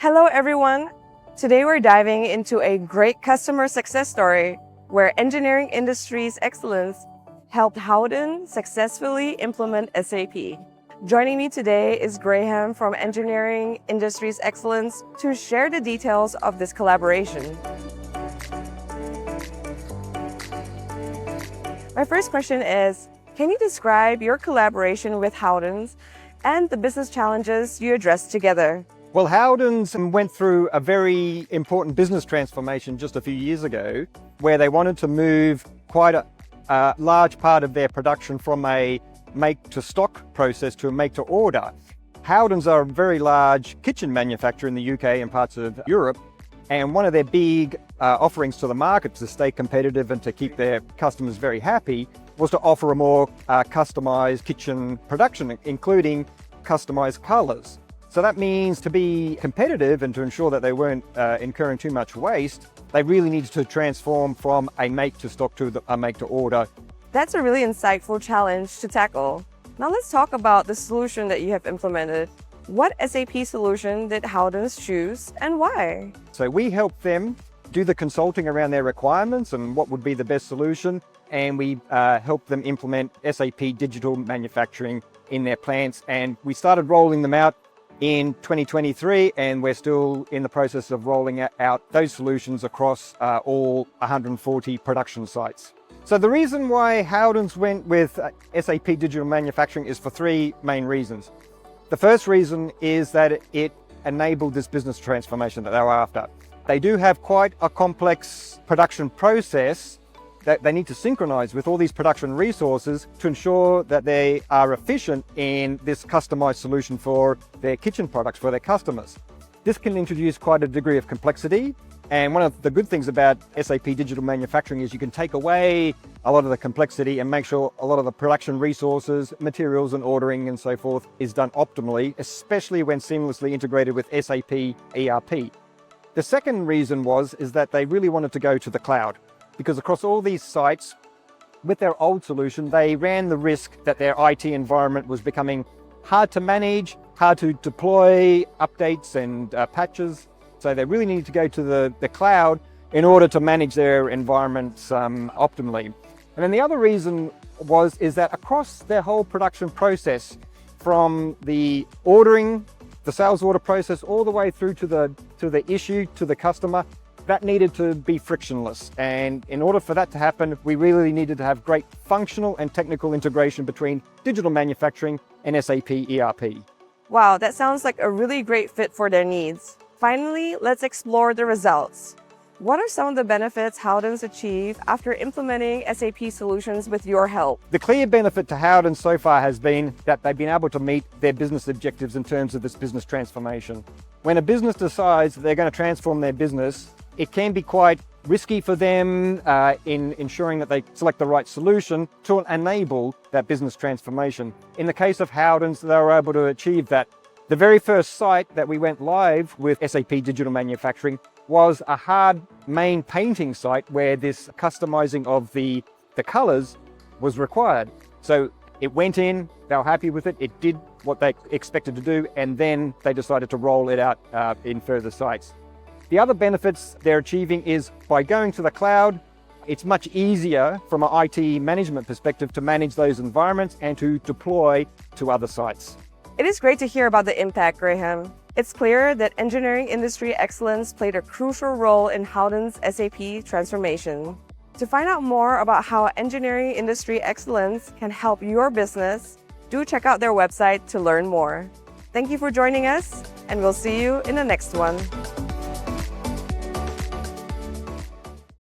Hello everyone! Today we're diving into a great customer success story where engineering industry's excellence helped Howdens successfully implement SAP. Joining me today is Graham from Engineering Industries Excellence to share the details of this collaboration. My first question is, can you describe your collaboration with Howdens and the business challenges you addressed together? Well, Howdens went through a very important business transformation just a few years ago, where they wanted to move quite a large part of their production from a make-to-stock process to a make-to-order. Howdens are a very large kitchen manufacturer in the UK and parts of Europe, and one of their big offerings to the market to stay competitive and to keep their customers very happy was to offer a more customized kitchen production, including customized colors. So that means to be competitive and to ensure that they weren't incurring too much waste, they really needed to transform from a make-to-stock to a make-to-order. That's a really insightful challenge to tackle. Now let's talk about the solution that you have implemented. What SAP solution did Howdens choose and why? So we helped them do the consulting around their requirements and what would be the best solution, and we helped them implement SAP Digital Manufacturing in their plants, and we started rolling them out in 2023, and we're still in the process of rolling out those solutions across all 140 production sites. So the reason why Howdens went with SAP Digital Manufacturing is for three main reasons. The first reason is that it enabled this business transformation that they were after. They do have quite a complex production process that they need to synchronize with all these production resources to ensure that they are efficient in this customized solution for their kitchen products for their customers. This can introduce quite a degree of complexity, and one of the good things about SAP Digital Manufacturing is you can take away a lot of the complexity and make sure a lot of the production resources, materials and ordering and so forth is done optimally, especially when seamlessly integrated with SAP ERP. The second reason is that they really wanted to go to the cloud, because across all these sites, with their old solution, they ran the risk that their IT environment was becoming hard to manage, hard to deploy updates and patches. So they really needed to go to the cloud in order to manage their environments optimally. And then the other reason is that across their whole production process, from the ordering, the sales order process, all the way through to the issue to the customer, that needed to be frictionless. And in order for that to happen, we really needed to have great functional and technical integration between digital manufacturing and SAP ERP. Wow, that sounds like a really great fit for their needs. Finally, let's explore the results. What are some of the benefits Howdens achieve after implementing SAP solutions with your help? The clear benefit to Howdens so far has been that they've been able to meet their business objectives in terms of this business transformation. When a business decides that they're going to transform their business, it can be quite risky for them in ensuring that they select the right solution to enable that business transformation. In the case of Howdens, they were able to achieve that. The very first site that we went live with SAP Digital Manufacturing was a hard main painting site where this customizing of the colors was required. So it went in, they were happy with it, it did what they expected to do, and then they decided to roll it out in further sites. The other benefits they're achieving is by going to the cloud, it's much easier from an IT management perspective to manage those environments and to deploy to other sites. It is great to hear about the impact, Graham. It's clear that engineering industry excellence played a crucial role in Howdens' SAP transformation. To find out more about how engineering industry excellence can help your business, do check out their website to learn more. Thank you for joining us, and we'll see you in the next one.